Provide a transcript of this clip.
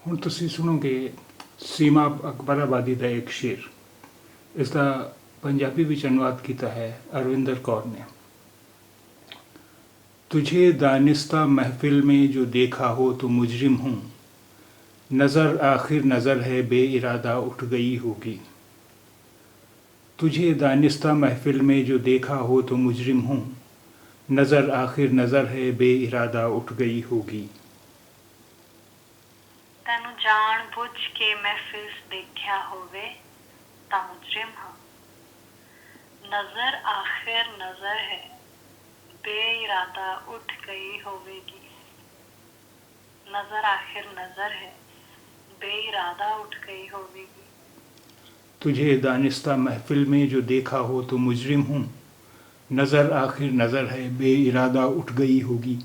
ਹੁਣ ਤੁਸੀਂ ਸੁਣੋਗੇ ਸੀਮਾ ਅਕਬਰਾਬਾਦੀ ਦਾ ਇੱਕ ਸ਼ੇਰ। ਇਸ ਦਾ ਪੰਜਾਬੀ ਵਿੱਚ ਅਨੁਵਾਦ ਕੀਤਾ ਹੈ ਅਰਵਿੰਦਰ ਕੌਰ ਨੇ। तुझे दानिस्ता महफिल में जो देखा हो तो मुजरिम हूँ, नज़र आखिर नज़र है बे इरादा उठ गई होगी। तुझे दानिस्ता महफिल में जो देखा हो तो मुजरिम हूँ, नज़र आखिर नज़र है बे इरादा उठ गई होगी। ਤੈਨੂੰ ਜਾਣ ਬੁੱਝ ਕੇ ਮਹਿਫਿਲ 'ਚ ਦੇਖਿਆ ਹੋਵੇ ਤਾਂ ਮੁਜਰਿਮ ਹਾਂ। ਨਜ਼ਰ ਆਖਿਰ ਨਜ਼ਰ ਹੈ ਬੇਇਰਾਦਾ ਉੱਠ ਗਈ ਹੋਵੇਗੀ। नजर आखिर नजर है बेइरादा उठ गई होवेगी। तुझे दानिस्ता महफिल में जो देखा हो तो मुजरिम हूँ, नज़र आखिर नज़र है बे इरादा उठ गई होगी।